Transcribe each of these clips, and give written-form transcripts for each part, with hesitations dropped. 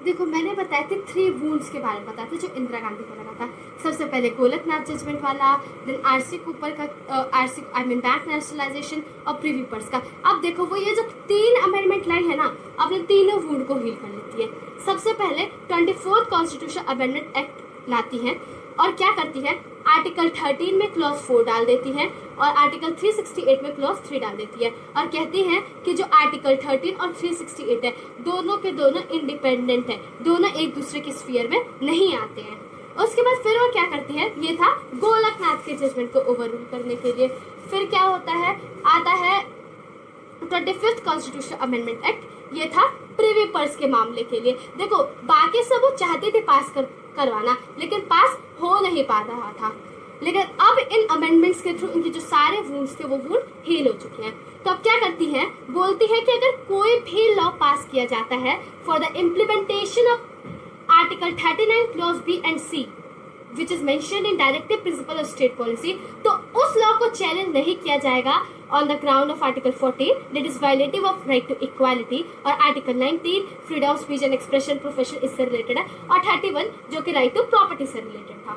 देखो मैंने बताए थे 3 वुंड्स के बारे में बताया था जो इंदिरा गांधी को लगा था। सबसे पहले गोलकनाथ जजमेंट वाला, देन आरसी कूपर का RC I mean bank nationalisation और प्रीवी पर्स का। अब देखो वो ये जो 3 अमेंडमेंट लाई है ना, अपने तीनों वुंड को हील कर लेती है। सबसे पहले 24th कॉन्स्टिट्यूशन अमेंडमेंट एक्ट लाती है और क्या करती है, आर्टिकल 13 में क्लॉज 4 डाल देती है और आर्टिकल 368 में क्लॉज 3 डाल देती है और कहती है कि जो आर्टिकल 13 और 368 है दोनों के दोनों इंडिपेंडेंट है, दोनों एक दूसरे के स्फीयर में नहीं आते हैं। उसके बाद फिर वो क्या करती है, ये था गोलकनाथ के जजमेंट को ओवररूल करने के लिए। फिर क्या होता है, आता है 25th कॉन्स्टिट्यूशन अमेंडमेंट एक्ट, ये था प्रीवी पर्स के मामले के लिए। देखो बाकी सब वो चाहते थे पास करवाना, लेकिन पास हो नहीं पा रहा था। लेकिन अब इन अमेंडमेंट्स के थ्रू इनके जो सारे वुंड्स थे वो वुंड हील हो चुके हैं। तो अब क्या करती है, बोलती है कि अगर कोई भी लॉ पास किया जाता है for the implementation of article 39 clause B and C which is mentioned in directive principle of state policy, तो उस लॉ को चैलेंज नहीं किया जाएगा on the ground of article 14 that is violative of right to equality, और article 19 freedom of speech and expression profession इससे related है, और 31 जो कि राइट टू प्रॉपर्टी से रिलेटेड था,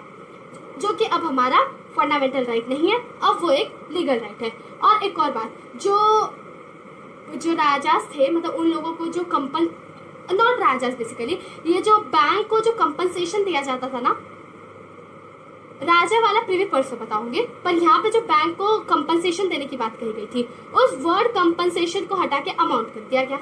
जो कि अब हमारा फंडामेंटल राइट नहीं है, अब वो एक लीगल राइट है। और एक और बात, जो राजास थे, मतलब उन लोगों को जो नॉट राजास बेसिकली, ये जो बैंक को जो कंपनसेशन दिया जाता था ना, राजा वाला प्रीवी पर्स बताऊंगे, पर यहाँ पे जो बैंक को कंपनसेशन देने की बात कही गई थी, उस वर्ड कंपनसेशन को हटा के अमाउंट कर दिया गया।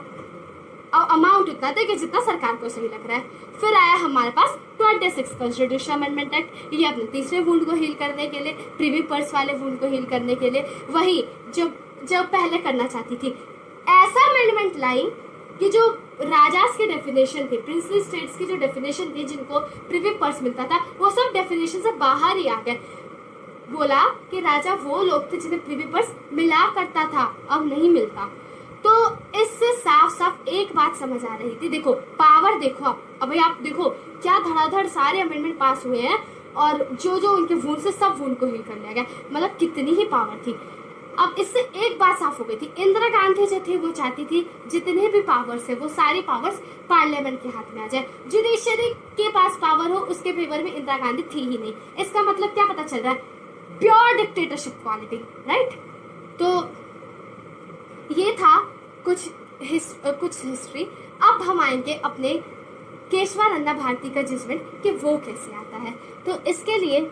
अब अमाउंट उतना देगा जितना सरकार को सही लग रहा है। फिर आया हमारे पास 26 कॉन्स्टिट्यूशन अमेंडमेंट एक्ट, ये अपने तीसरे वुंड को हील करने के लिए, प्रीवी पर्स वाले वुंड को हील करने के लिए, वही जो पहले करना चाहती थी। ऐसा अमेंडमेंट लाई कि जो राजास की डेफिनेशन थी, प्रिंसली स्टेट्स की जो डेफिनेशन थी जिनको प्रीवी पर्स मिलता था, वो सब डेफिनेशन से बाहर ही आ गए। बोला कि राजा वो लोग थे जिन्हें प्रीवी पर्स मिला करता था, अब नहीं मिलता। तो इससे साफ साफ एक बात समझ आ रही थी, देखो पावर देखो अब भाई आप देखो क्या धड़ाधड़ सारे अमेंडमेंट पास हुए हैं और जो उनके वुंड से सब वुंड को हील कर लिया गया, मतलब कितनी ही पावर थी। अब इससे एक बात साफ हो गई थी, इंदिरा गांधी जो थी वो चाहती थी जितने भी पावर्स है वो सारी पावर्स पार्लियामेंट के हाथ में आ जाए, जुडिशरी के पास पावर हो उसके फेवर में इंदिरा गांधी थी ही नहीं। इसका मतलब क्या पता चल रहा है, प्योर डिक्टेटरशिप क्वालिटी, राइट। तो ये था कुछ हिस्ट्री। अब हम आएंगे अपने केशवानंदा भारती का जजमेंट कि वो कैसे आता है। तो इसके लिए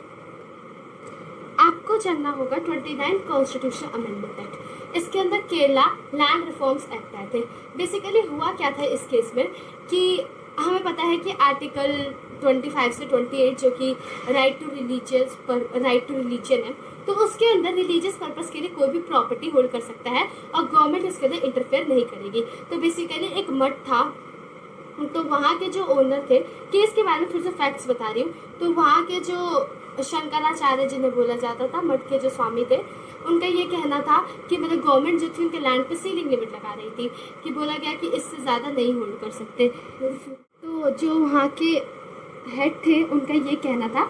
आपको जानना होगा 29 कॉन्स्टिट्यूशन अमेंडमेंट एक्ट। इसके अंदर केरला लैंड रिफॉर्म्स एक्ट आए थे। बेसिकली हुआ क्या था इस केस में कि हमें पता है कि आर्टिकल 25 से 28 जो कि राइट टू रिलीजन है, तो उसके अंदर रिलीजियस पर्पस के लिए कोई भी प्रॉपर्टी होल्ड कर सकता है और गवर्नमेंट इसके अंदर इंटरफेयर नहीं करेगी। तो बेसिकली एक मठ था, तो वहाँ के जो ओनर थे, केस के बारे में थोड़े से फैक्ट्स बता रही हूँ। तो वहाँ के जो शंकराचार्य जिन्हें बोला जाता था, मठ के जो स्वामी थे, उनका ये कहना था कि मतलब गवर्नमेंट जो थी उनके लैंड पे सीलिंग लिमिट लगा रही थी कि बोला गया कि इससे ज़्यादा नहीं होल्ड कर सकते। तो जो वहाँ के हेड थे उनका ये कहना था,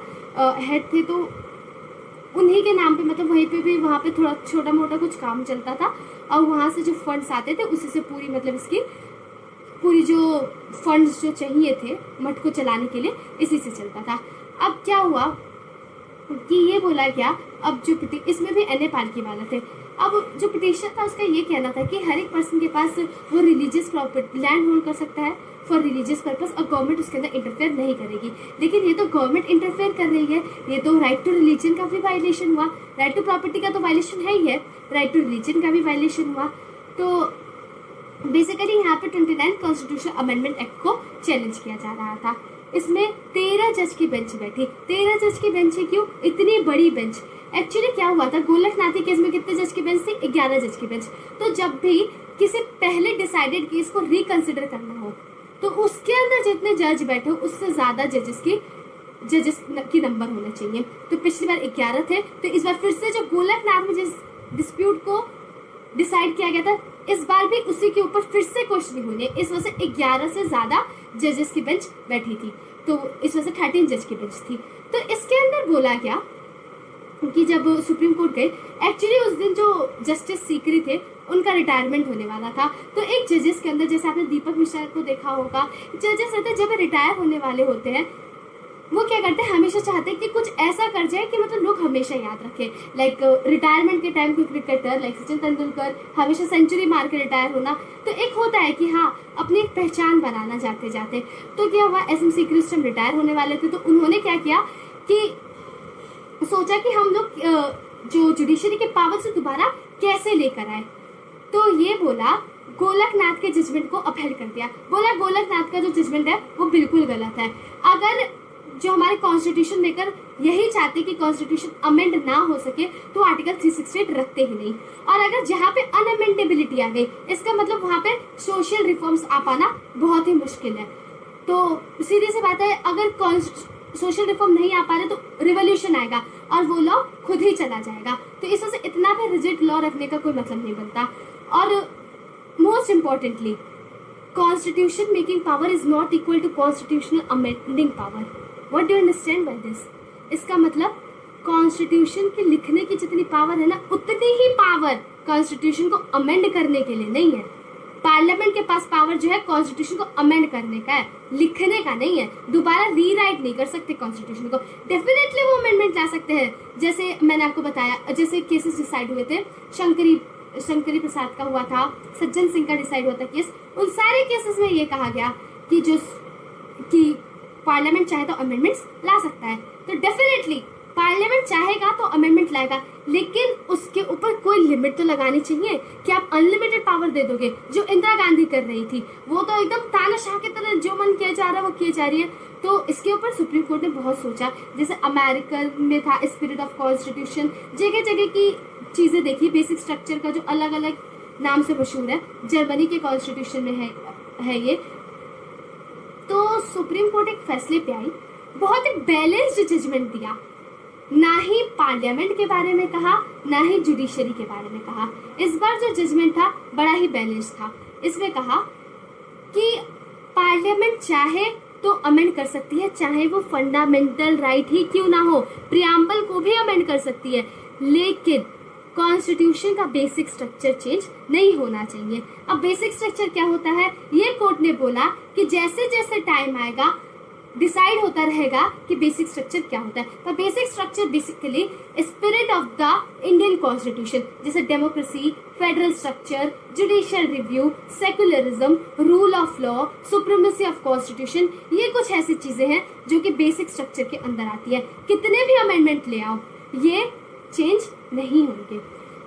हेड थे तो उन्हीं के नाम पे मतलब वहीं पे भी वहाँ पे थोड़ा छोटा मोटा कुछ काम चलता था और वहाँ से जो फंड्स आते थे उसी से पूरी मतलब इसकी पूरी जो फंड्स जो चाहिए थे मठ को चलाने के लिए इसी से चलता था। अब क्या हुआ कि ये बोला गया, अब जो इसमें भी एन ए पालकी वाला थे, अब जो पिटिशन था उसका ये कहना था कि हर एक पर्सन के पास वो रिलीजियस प्रॉपर्टी लैंड होल्ड कर सकता है फॉर रिलीजियस पर्पस और गवर्नमेंट उसके अंदर इंटरफेयर नहीं करेगी। लेकिन ये तो गवर्नमेंट इंटरफेयर कर रही है, ये तो राइट टू रिलीजन का भी वायलेशन हुआ, राइट टू प्रॉपर्टी का तो वायलेशन है ही है, राइट टू रिलीजन का भी वायलेशन हुआ। तो बेसिकली यहाँ पे 29 कॉन्स्टिट्यूशन अमेंडमेंट एक्ट को चैलेंज किया जा रहा था। इसमें 13 जज की बेंच बैठी। 13 जज की बेंच है, क्यों इतनी बड़ी बेंच? एक्चुअली क्या हुआ था, गोलकनाथी केस में कितने जज की बेंच थी? 11 जज की बेंच। तो जब भी किसी पहले डिसाइडेड केस को रिकंसिडर करना हो तो उसके अंदर जितने जज बैठे हो उससे ज्यादा जजेस की नंबर होने चाहिए। तो पिछली बार 11 थे, तो इस बार फिर से जो गोलकनाथ में जिस डिस्प्यूट को डिसाइड किया गया था, इस बार भी उसी के ऊपर फिर से क्वेश्चनिंग होनी है। इस वजह से 11 से ज्यादा जजेस की बेंच बैठी थी, तो इस वजह से 13 जज की बेंच थी। तो इसके अंदर बोला गया कि जब सुप्रीम कोर्ट गए, एक्चुअली उस दिन जो जस्टिस सीकरी थे उनका रिटायरमेंट होने वाला था। तो एक जजेस के अंदर, जैसे आपने दीपक मिश्रा को देखा होगा, जजेस रहते हैं जब रिटायर होने वाले होते हैं वो क्या करते हैं, हमेशा चाहते हैं कि कुछ ऐसा कर जाए कि मतलब लोग हमेशा याद रखें। लाइक रिटायरमेंट के टाइम कोई क्रिकेटर लाइक सचिन तेंदुलकर हमेशा सेंचुरी मार के रिटायर होना, तो एक होता है कि हाँ अपनी एक पहचान बनाना जाते जाते। तो क्या हुआ, एसएम सीकरी उस टाइम रिटायर होने वाले थे, तो उन्होंने क्या किया कि सोचा कि हम लोग जो जुडिशरी के पावर से दोबारा कैसे लेकर आए। तो ये बोला गोलकनाथ के जजमेंट को अपहेल्ड कर दिया, बोला गोलकनाथ का जो जजमेंट है वो बिल्कुल गलत है। अगर जो हमारे कॉन्स्टिट्यूशन मेकर यही चाहते कि कॉन्स्टिट्यूशन अमेंड ना हो सके तो आर्टिकल 368 रखते ही नहीं, और अगर जहाँ पे अनअमेंडेबिलिटी आ गई इसका मतलब वहाँ पे सोशल रिफॉर्म्स आ पाना बहुत ही मुश्किल है। तो सीधी सी बात है, अगर सोशल रिफॉर्म नहीं आ पा रहे तो रिवोल्यूशन आएगा और वो लॉ खुद ही चला जाएगा। तो इस वजह से इतना भी रिजिड लॉ रखने का कोई मतलब नहीं बनता। और most importantly, constitution making power is not equal to constitutional amending power. What do you understand by this? इसका मतलब कॉन्स्टिट्यूशन के लिखने की जितनी पावर है ना, उतनी ही पावर कॉन्स्टिट्यूशन को अमेंड करने के लिए नहीं है। पार्लियामेंट के पास पावर जो है कॉन्स्टिट्यूशन को अमेंड करने का है, लिखने का नहीं है। दोबारा रीराइट नहीं कर सकते कॉन्स्टिट्यूशन को। डेफिनेटली वो अमेंडमेंट ला सकते हैं, जैसे मैंने आपको बताया, जैसे केसेस डिसाइड हुए थे, शंकरी प्रसाद का हुआ था, सज्जन सिंह का डिसाइड हुआ था केस। उन सारे केसेस में ये कहा गया कि पार्लियामेंट चाहे तो अमेंडमेंट्स ला सकता है। तो डेफिनेटली पार्लियामेंट चाहेगा तो अमेंडमेंट लाएगा, लेकिन उसके ऊपर कोई लिमिट तो लगानी चाहिए कि आप अनलिमिटेड पावर दे दोगे, जो इंदिरा गांधी कर रही थी। वो तो एकदम तानाशाह की तरह जो मन किया जा रहा है वो किए जा रही है। तो इसके ऊपर सुप्रीम कोर्ट ने बहुत सोचा, जैसे अमेरिकन में था स्पिरिट ऑफ कॉन्स्टिट्यूशन, जगह जगह की चीज़ें देखी, बेसिक स्ट्रक्चर का जो अलग अलग नाम से मशहूर है, जर्मनी के कॉन्स्टिट्यूशन में है ये। तो सुप्रीम कोर्ट एक फैसले पे आई, बहुत ही बैलेंस्ड जजमेंट दिया, ना ही पार्लियामेंट के बारे में कहा ना ही जुडिशरी के बारे में कहा। इस बार जो जजमेंट था बड़ा ही बैलेंस था। इसमें कहा कि पार्लियामेंट चाहे तो अमेंड कर सकती है, चाहे वो फंडामेंटल राइट ही क्यों ना हो, प्रियम्बल को भी अमेंड कर सकती है, लेकिन कॉन्स्टिट्यूशन का बेसिक स्ट्रक्चर चेंज नहीं होना चाहिए। अब बेसिक स्ट्रक्चर क्या होता है, ये कोर्ट ने बोला कि जैसे जैसे टाइम आएगा डिसाइड होता रहेगा कि बेसिक स्ट्रक्चर क्या होता है। पर basic structure basically spirit of the Indian constitution, जैसे democracy, federal structure, judicial review, secularism, rule of law, supremacy of constitution, ये कुछ ऐसी चीजें हैं जो कि बेसिक स्ट्रक्चर के अंदर आती है। कितने भी अमेंडमेंट ले आओ ये चेंज नहीं होंगे।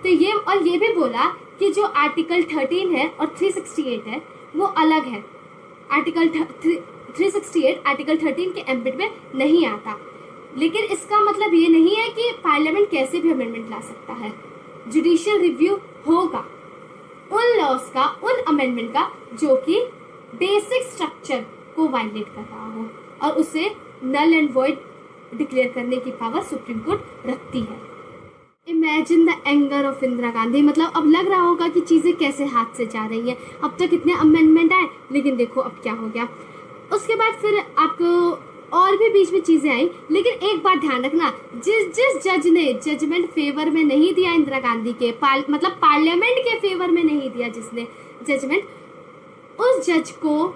तो ये भी बोला कि जो आर्टिकल 13 है और 368 है वो अलग है। आर्टिकल 368 आर्टिकल 13 के एम्बिट में नहीं आता, लेकिन इसका मतलब ये नहीं है कि पार्लियामेंट कैसे भी अमेंडमेंट ला सकता है। जुडिशियल रिव्यू होगा उन लॉस का, उन अमेंडमेंट का जो कि बेसिक स्ट्रक्चर को वायलेट कर रहा हो, और उसे नल एंड वॉइड डिक्लेयर करने की पावर सुप्रीम कोर्ट रखती है। Imagine the anger of Indira Gandhi. मतलब अब लग रहा होगा कि चीज़ें कैसे हाथ से जा रही हैं। अब तक इतने अमेंडमेंट आए, लेकिन देखो अब क्या हो गया। उसके बाद फिर आपको और भी बीच में चीज़ें आई, लेकिन एक बात ध्यान रखना, जिस जज ने जजमेंट फेवर में नहीं दिया इंदिरा गांधी के, मतलब पार्लियामेंट के फेवर में नहीं दिया जिसने जजमेंट, उस जज को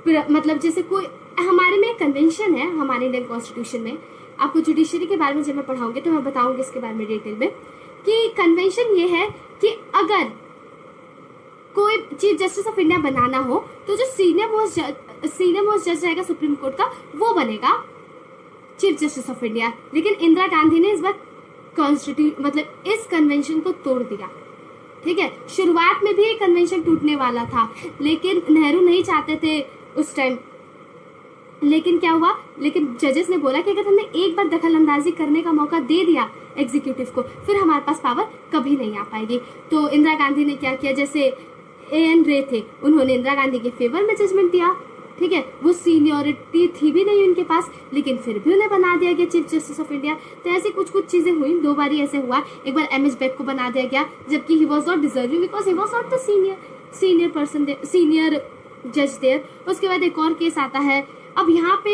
मतलब जैसे कोई हमारे में कन्वेंशन है, हमारे इंडियन कॉन्स्टिट्यूशन में, आपको जुडिशरी के बारे में जब मैं पढ़ाऊंगी तो मैं बताऊंगी इसके बारे में डिटेल में, कि कन्वेंशन ये है कि अगर कोई चीफ जस्टिस ऑफ इंडिया बनाना हो तो जो सीनियर मोस्ट जज रहेगा सुप्रीम कोर्ट का वो बनेगा चीफ जस्टिस ऑफ इंडिया। लेकिन इंदिरा गांधी ने इस बार मतलब इस कन्वेंशन को तोड़ दिया। ठीक है, शुरुआत में भी ये कन्वेंशन टूटने वाला था, लेकिन नेहरू नहीं चाहते थे उस टाइम। लेकिन क्या हुआ, लेकिन जजेस ने बोला कि अगर हमने एक बार दखल अंदाजी करने का मौका दे दिया एग्जीक्यूटिव को, फिर हमारे पास पावर कभी नहीं आ पाएगी। तो इंदिरा गांधी ने क्या किया, जैसे एएन रे थे, उन्होंने इंदिरा गांधी के फेवर में जजमेंट दिया। ठीक है, वो सीनियरिटी थी भी नहीं उनके पास, लेकिन फिर भी उन्हें बना दिया गया चीफ जस्टिस ऑफ इंडिया। तो ऐसी कुछ चीजें हुई। 2 बार ऐसे हुआ, एक बार एमएच बेक को बना दिया गया, जबकि he was not deserving because he was not the senior जज देयर। उसके बाद एक और केस आता है। अब यहाँ पे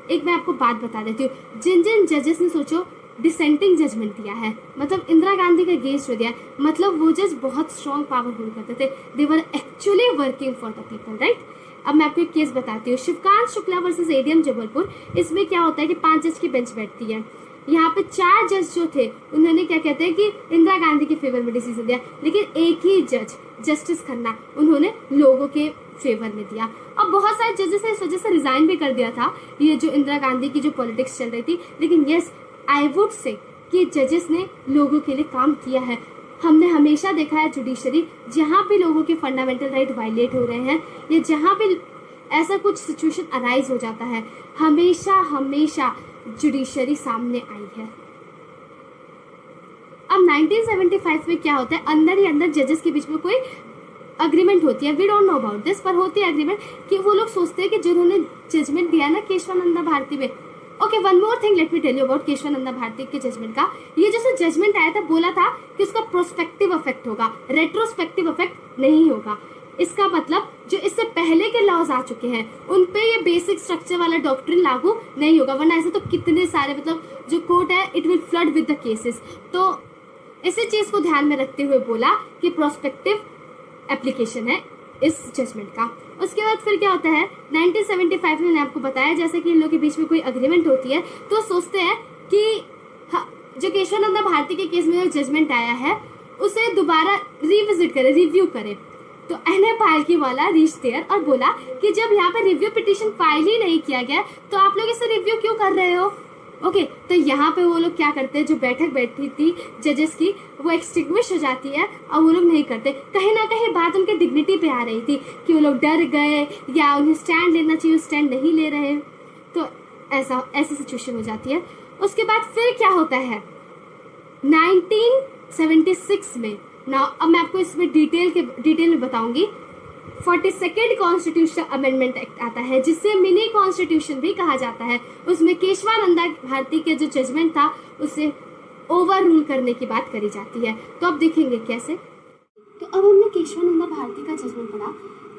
एक मैं आपको बात बता देती हूँ, जिन जजेस ने सोचो डिसेंटिंग जजमेंट दिया है, मतलब इंदिरा गांधी का अगेंस्ट जो दिया है, मतलब वो जज बहुत स्ट्रॉन्ग पावर होल्ड करते थे, they were actually working for the people, right. अब मैं आपको एक केस बताती हूँ, शिवकांत शुक्ला वर्सेस एडीएम जबलपुर। इसमें क्या होता है कि 5 जज की बेंच बैठती है, यहाँ पे 4 जज जो थे उन्होंने क्या कहते हैं कि इंदिरा गांधी के फेवर में डिसीजन दिया, लेकिन एक ही जज जस्टिस खन्ना उन्होंने लोगों के फेवर में दिया। अब बहुत सारे जजेस ने इस वजह से रिजाइन भी कर दिया था, ये जो इंदिरा गांधी की जो पॉलिटिक्स चल रही थी, लेकिन यस आई वुड से कि जजेस ने लोगों के लिए काम किया है। हमने हमेशा देखा है जुडिशरी जहाँ पे लोगों के फंडामेंटल राइट वायलेट हो रहे हैं या जहाँ पे ऐसा कुछ सिचुएशन अराइज हो जाता है, हमेशा हमेशा जुडिशरी सामने आई है। अब 1975 में क्या होता है, अंदर ही अंदर जजेस के बीच में कोई अग्रीमेंट होती है, we don't know about this, पर होती है अग्रीमेंट कि वो लोग सोचते हैं कि जिन्होंने जजमेंट दिया ना केशवानंदा भारती में, okay one more thing let me tell you about Kesavananda Bharati के जजमेंट का। ये जैसे जजमेंट आया था, बोला था कि उसका प्रोस्पेक्टिव इफेक्ट होगा, रेट्रोस्पेक्टिव इफेक्ट नहीं होगा। इसका मतलब जो इससे पहले के लॉज आ चुके हैं उन पे ये बेसिक स्ट्रक्चर वाला डॉक्ट्रिन लागू नहीं होगा, वरना ऐसे तो कितने सारे मतलब जो कोर्ट है it will flood with the cases. तो इसी चीज को ध्यान में रखते हुए बोला कि प्रोस्पेक्टिव एप्लीकेशन है इस जजमेंट का। उसके बाद फिर क्या होता है, 1975 में मैंने आपको बताया जैसे कि इन लोगों के बीच में कोई अग्रीमेंट होती है, तो सोचते हैं कि जो केशवानंदा भारती के केस में जो जजमेंट आया है उसे दोबारा रिविजिट करे, रिव्यू करे। तो एन.ए. पालकी वाला रीच देयर और बोला कि जब यहाँ पे रिव्यू पिटीशन फाइल ही नहीं किया गया तो आप लोग इसे रिव्यू क्यों कर रहे हो। ओके तो यहाँ पे वो लोग क्या करते हैं, जो बैठक बैठी थी जजेस की वो एक्सटिंग्विश हो जाती है और वो लोग नहीं करते। कहीं ना कहीं बात उनके डिग्निटी पे आ रही थी कि वो लोग डर गए या उन्हें स्टैंड लेना चाहिए, स्टैंड नहीं ले रहे, तो ऐसी सिचुएशन हो जाती है। उसके बाद फिर क्या होता है 1976 में ना, अब मैं आपको इसमें डिटेल में बताऊंगी। 42nd कॉन्स्टिट्यूशनल अमेंडमेंट एक्ट आता है जिससे मिनी कॉन्स्टिट्यूशन भी कहा जाता है। उसमें केशवानंदा भारती के जो जजमेंट था उसे ओवर रूल करने की बात करी जाती है। तो अब देखेंगे कैसे। तो अब हमने केशवानंदा भारती का जजमेंट पढ़ा,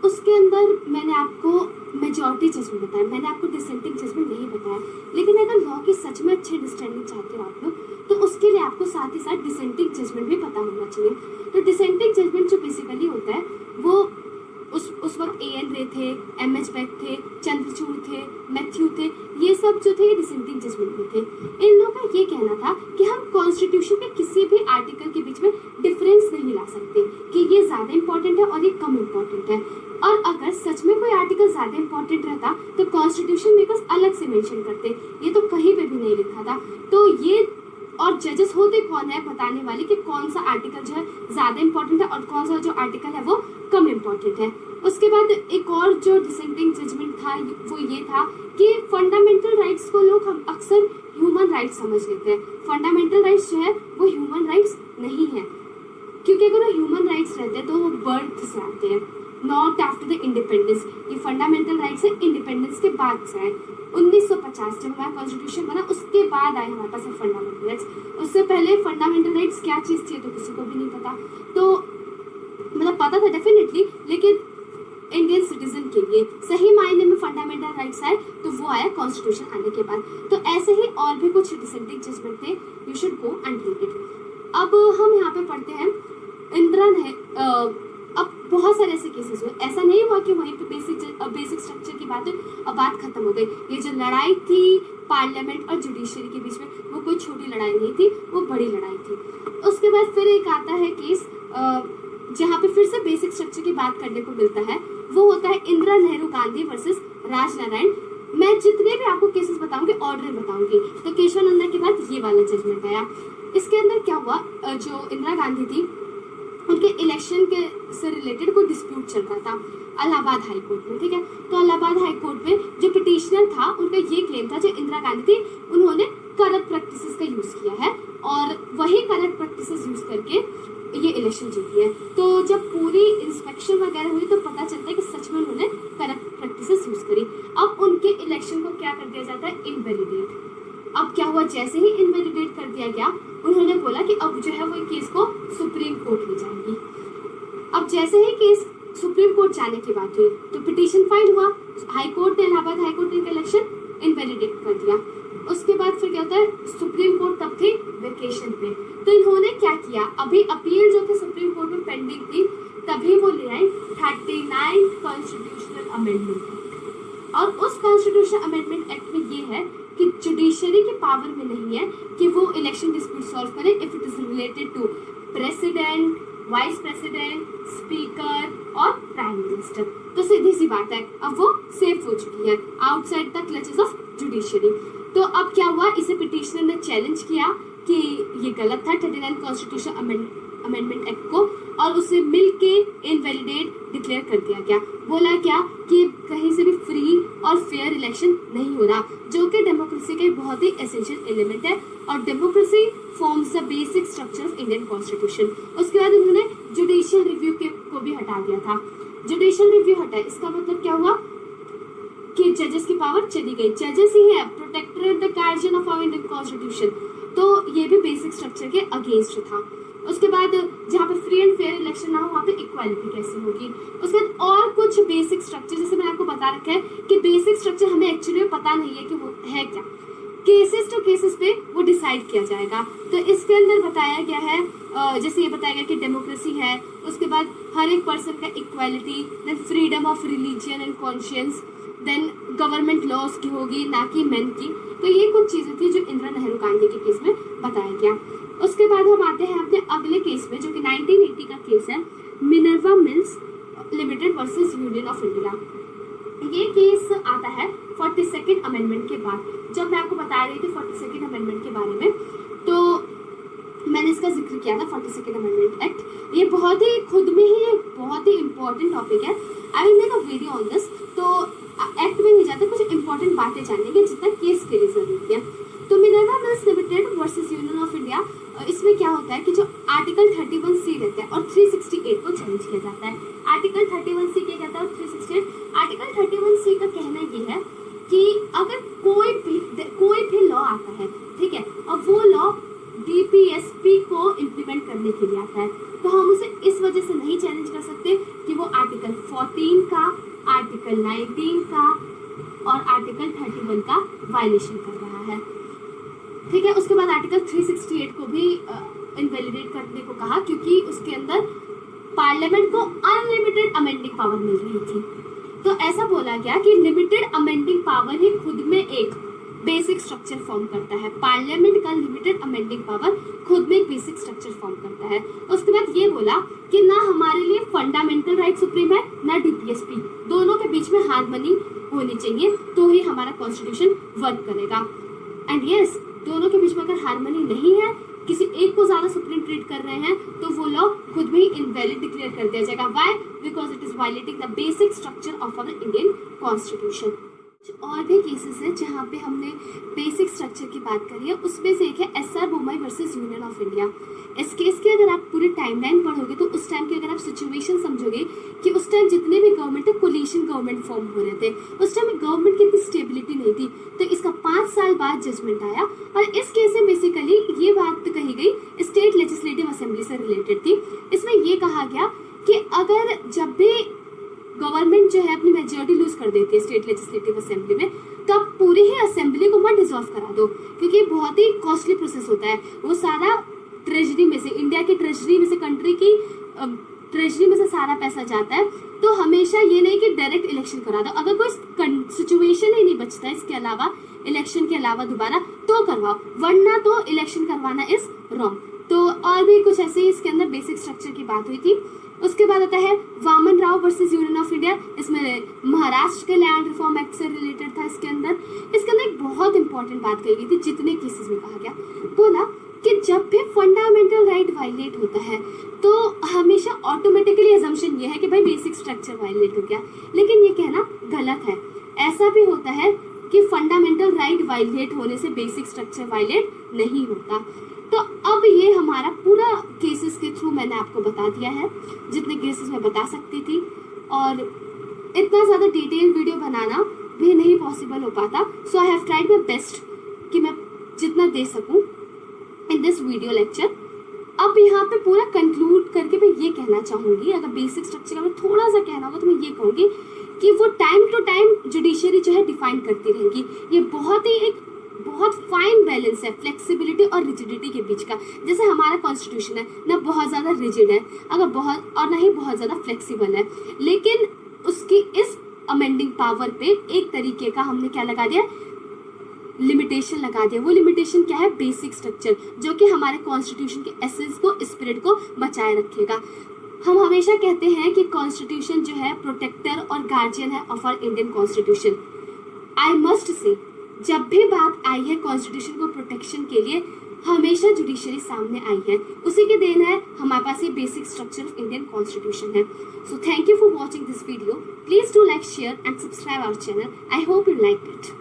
उसके अंदर मैंने आपको मेजॉरिटी जजमेंट बताया, मैंने आपको डिसेंटिंग जजमेंट नहीं बताया। लेकिन अगर लॉ की सच में अच्छी अंडरस्टैंडिंग चाहते हो आप लोग तो उसके लिए आपको साथ ही साथ डिसेंटिंग जजमेंट भी पता होना चाहिए। तो डिसेंटिंग जजमेंट जो बेसिकली होता है वो उस वक्त A.N. रे थे, M.H. बेक थे, चंद्रचूड़ थे, मैथ्यू थे, ये सब जो थे ये डिसेंटिंग जजमेंट में थे। इन लोगों का ये कहना था कि हम कॉन्स्टिट्यूशन के किसी भी आर्टिकल के बीच में डिफरेंस नहीं ला सकते कि ये ज़्यादा इंपॉर्टेंट है और ये कम इंपॉर्टेंट है। और अगर सच में कोई आर्टिकल ज़्यादा इंपॉर्टेंट रहता तो कॉन्स्टिट्यूशन मेकर्स अलग से मेंशन करते, ये तो कहीं पे भी नहीं लिखा था। तो ये और जजेस होते कौन है बताने वाले कि कौन सा आर्टिकल जो है ज़्यादा इंपॉर्टेंट है और कौन सा जो आर्टिकल है वो कम इंपॉर्टेंट है। उसके बाद एक और जो डिसेंटिंग जजमेंट था वो ये था कि फंडामेंटल राइट्स को लोग हम अक्सर ह्यूमन राइट्स समझ लेते हैं। फंडामेंटल राइट्स जो है वो ह्यूमन राइट्स नहीं है, क्योंकि अगर वो ह्यूमन राइट्स रहते हैं तो वो बर्थ से आते हैं, नॉट आफ्टर द इंडिपेंडेंस। ये फंडामेंटल राइट्स है इंडिपेंडेंस के बाद से आए। 1950 जब हमारा कॉन्स्टिट्यूशन बना उसके बाद आए हमारे पास फंडामेंटल राइट्स। उससे पहले फंडामेंटल राइट्स क्या चीज़ थी तो किसी को भी नहीं पता। तो मतलब पता था डेफिनेटली, लेकिन इंडियन सिटीजन के लिए सही मायने में फंडामेंटल राइट्स आए तो वो आया कॉन्स्टिट्यूशन आने के बाद। तो ऐसे ही और भी कुछ डिसेंटिंग जजमेंट थे, you should go and read it. अब हम यहाँ पे पढ़ते हैं इंदिरा ने अब बहुत सारे ऐसे केसेस हुए, ऐसा नहीं हुआ कि वहीं पे बेसिक स्ट्रक्चर की बात है अब बात खत्म हो गई। ये जो लड़ाई थी पार्लियामेंट और जुडिशरी के बीच में वो कोई छोटी लड़ाई नहीं थी, वो बड़ी लड़ाई थी। उसके बाद फिर एक आता है केस जहाँ पे फिर से बेसिक स्ट्रक्चर की बात करने को मिलता है, वो होता है इंदिरा नेहरू गांधी वर्सेस राजनारायण। मैं जितने भी आपको केसेस बताऊंगी ऑर्डर में बताऊंगी। तो केशवानंदा के बाद ये वाला जजमेंट आया। इसके अंदर क्या हुआ, जो इंदिरा गांधी थी उनके इलेक्शन के से रिलेटेड कोई डिस्प्यूट चल रहा था इलाहाबाद हाई कोर्ट में, ठीक है। तो इलाहाबाद हाई कोर्ट में जो पिटिशनर था उनका ये क्लेम था जो इंदिरा गांधी थी उन्होंने करप्ट प्रैक्टिसेस का यूज किया है और वही करप्ट प्रैक्टिसेस यूज करके ये इलेक्शन जीती है। तो जब पूरी इंस्पेक्शन वगैरह हुई तो पता चलता है कि सच में उन्होंने करप्ट प्रैक्टिसेस यूज करी। अब उनके इलेक्शन को क्या कर दिया जाता है, इनवैलिडेट। अब क्या हुआ, जैसे ही इनवैलिडेट कर दिया गया उन्होंने बोला कि अब जो है वो केस को सुप्रीम कोर्ट ले जाएंगी। अब जैसे ही केस सुप्रीम कोर्ट जाने की बात हुई तो पिटीशन फाइल हुआ, हाई कोर्ट ने इलाहाबाद हाई कोर्ट ने इलेक्शन इनवैलिडेट कर दिया। उसके बाद फिर क्या होता है, सुप्रीम कोर्ट तब थी वेकेशन पे, तो इन्होंने क्या किया, अभी अपील जो थी सुप्रीम कोर्ट में पेंडिंग थी, तभी वो ले आई 39 कॉन्स्टिट्यूशनल अमेंडमेंट। और उस कॉन्स्टिट्यूशनल अमेंडमेंट एक्ट में ये है कि जुडिशरी के पावर में नहीं है कि वो इलेक्शन डिस्प्यूट सॉल्व करे if it is related to president, vice president, speaker और प्राइम मिनिस्टर। तो सीधी सी बात है, अब वो सेफ हो चुकी है outside the clutches of judiciary. तो अब क्या हुआ, इसे पिटिशनर ने चैलेंज किया कि ये गलत था 39 कॉन्स्टिट्यूशन अमेंडमेंट एक्ट को, और उसे मिलके इनवैलिडेट डिक्लेयर कर दिया गया। बोला क्या कि कहीं से भी फ्री और फेयर इलेक्शन नहीं हो रहा, जो कि डेमोक्रेसी का बहुत ही एसेंशियल एलिमेंट है, और democracy forms the basic structure of Indian constitution. उसके बाद उन्होंने जुडिशियल रिव्यू को भी हटा दिया था। जुडिशियल रिव्यू हटा, इसका मतलब क्या हुआ कि जजेस की पावर चली गई। जजेस ही है protectorate the guardian of our Indian constitution, तो ये भी बेसिक स्ट्रक्चर के अगेंस्ट था। उसके बाद जहाँ पे फ्री एंड फेयर इलेक्शन ना हो वहाँ पे इक्वालिटी कैसे होगी। उसके बाद और कुछ बेसिक स्ट्रक्चर, जैसे मैंने आपको बता रखा है कि बेसिक स्ट्रक्चर हमें एक्चुअली पता नहीं है कि वो है क्या, केसेस टू केसेस पे वो डिसाइड किया जाएगा। तो इसके अंदर बताया गया है, जैसे ये बताया गया कि डेमोक्रेसी है, उसके बाद हर एक पर्सन का equality, then freedom of religion and conscience, then government laws की होगी ना कि मेन की। तो ये कुछ चीजें थी जो इंदिरा नेहरू गांधी के केस में बताया गया। उसके बाद हम आते हैं अपने अगले केस में, जो कि 1980 का केस है, Minerva mills limited versus union of India. ये केस आता है 42nd अमेंडमेंट के बाद। जब मैं आपको बता रही थी 42nd अमेंडमेंट के बारे में, तो मैंने इसका जिक्र किया था 42nd अमेंडमेंट एक्ट। ये बहुत ही खुद में ही एक बहुत ही इंपॉर्टेंट टॉपिक है। I will make a video on this. तो एक्ट में नहीं जाते, कुछ इंपॉर्टेंट बातें जानेंगे जितना केस के लिए जरूरी है। तो Minerva mills limited versus union of India, इसमें क्या होता है कि जो आर्टिकल 31C रहता है और 368 को चेंज किया जाता है। आर्टिकल 31C क्या कहता है और 368, आर्टिकल 31C का कहना ये है कि अगर कोई भी लॉ आता है, ठीक है, और वो लॉ DPSP को इम्प्लीमेंट करने के लिए आता है, तो हम उसे इस वजह से नहीं चैलेंज कर सकते कि वो आर्टिकल 14 का, आर्टिकल 19 का और आर्टिकल 31 का वायलेशन कर रहा है, ठीक है। उसके बाद आर्टिकल 368 को भी इनवैलिडेट करने को कहा, क्योंकि उसके अंदर पार्लियामेंट को अनलिमिटेड अमेंडिंग पावर मिल रही थी। तो ऐसा बोला गया कि लिमिटेड अमेंडिंग पावर ही खुद में एक बेसिक स्ट्रक्चर फॉर्म करता है। पार्लियामेंट का लिमिटेड अमेंडिंग पावर खुद में एक बेसिक स्ट्रक्चर फॉर्म करता है। उसके बाद ये बोला कि ना हमारे लिए फंडामेंटल राइट सुप्रीम है, ना DPSP, दोनों के बीच में हार्मनी होनी चाहिए, तो ही हमारा कॉन्स्टिट्यूशन वर्क करेगा। एंड यस, दोनों के बीच में अगर हार्मनी नहीं है, किसी एक को ज्यादा सुप्रीम ट्रीट कर रहे हैं, तो वो लॉ खुद में ही इनवैलिड डिक्लेयर कर दिया जाएगा। Why? Because it is violating the basic structure of our Indian constitution. और भी केसेस है जहाँ पे हमने बेसिक स्ट्रक्चर की बात करी है, उसमें से एक है SR Bommai versus union of India. इस केस की अगर आप पूरी टाइमलाइन पढ़ोगे तो उस टाइम की अगर आप सिचुएशन समझोगे कि उस टाइम जितने भी गवर्नमेंट थे, कोलिशन गवर्नमेंट फॉर्म हो रहे थे, उस टाइम गवर्नमेंट की इतनी स्टेबिलिटी नहीं थी, तो इसका 5 साल बाद जजमेंट आया। और इस केस में बेसिकली ये बात कही गई स्टेट लेजिस्लेटिव असेंबली से रिलेटेड थी। इसमें ये कहा गया कि अगर जब भी गवर्नमेंट जो है अपनी मेजॉरिटी लूज कर देती है स्टेट लेजिस्लेटिव असेंबली में, तो आप पूरी ही असेंबली को मत डिसॉल्व करा दो, क्योंकि बहुत ही कॉस्टली प्रोसेस होता है। वो सारा ट्रेजरी में से, इंडिया की ट्रेजरी में से, कंट्री की ट्रेजरी में से सारा पैसा जाता है। तो हमेशा ये नहीं कि डायरेक्ट इलेक्शन करा दो, अगर कोई सिचुएशन ही नहीं बचता है इसके अलावा, इलेक्शन के अलावा दोबारा, तो करवाओ, वरना तो इलेक्शन करवाना इज रॉन्ग। तो और भी कुछ ऐसे ही इसके अंदर बेसिक स्ट्रक्चर की बात हुई थी। उसके बाद आता है Vaman Rao versus union of India. इसमें महाराष्ट्र के लैंड रिफॉर्म एक्ट से रिलेटेड था। इसके अंदर एक बहुत इंपॉर्टेंट बात कही गई थी, जितने केसेस में कहा गया, बोला कि जब भी फंडामेंटल राइट वायलेट होता है तो हमेशा ऑटोमेटिकली अजम्पशन ये है कि भाई बेसिक स्ट्रक्चर वायलेट हो गया, लेकिन ये कहना गलत है। ऐसा भी होता है कि फंडामेंटल राइट वायलेट होने से बेसिक स्ट्रक्चर वायलेट नहीं होता। तो अब ये हमारा पूरा केसेस के थ्रू मैंने आपको बता दिया है, जितने केसेस मैं बता सकती थी, और इतना ज़्यादा डिटेल वीडियो बनाना भी नहीं पॉसिबल हो पाता। So I have tried my best कि मैं जितना दे सकूं इन दिस वीडियो लेक्चर। अब यहाँ पे पूरा कंक्लूड करके मैं ये कहना चाहूँगी, अगर बेसिक स्ट्रक्चर का मैं थोड़ा सा कहना होगा तो मैं ये कहूँगी कि वो टाइम टू टाइम जुडिशरी जो है डिफाइन करती रहेगी। ये बहुत ही एक बहुत फाइन बैलेंस है फ्लेक्सिबिलिटी और रिजिडिटी के बीच का। जैसे हमारा कॉन्स्टिट्यूशन है ना, बहुत ज़्यादा रिजिड है अगर बहुत, और ना ही बहुत ज़्यादा फ्लेक्सिबल है, लेकिन उसकी इस अमेंडिंग पावर पे एक तरीके का हमने क्या लगा दिया, लिमिटेशन लगा दिया। वो लिमिटेशन क्या है, बेसिक स्ट्रक्चर, जो कि हमारे कॉन्स्टिट्यूशन के एसेंस को, स्पिरिट को बचाए रखेगा। हम हमेशा कहते हैं कि कॉन्स्टिट्यूशन जो है प्रोटेक्टर और गार्जियन है of our Indian constitution. I must say जब भी बात आई है कॉन्स्टिट्यूशन को प्रोटेक्शन के लिए, हमेशा जुडिशरी सामने आई है। उसी की देन है हमारे पास ये basic structure of Indian constitution है। So thank you for watching this video. Please do like, share and subscribe our channel. I hope you like it.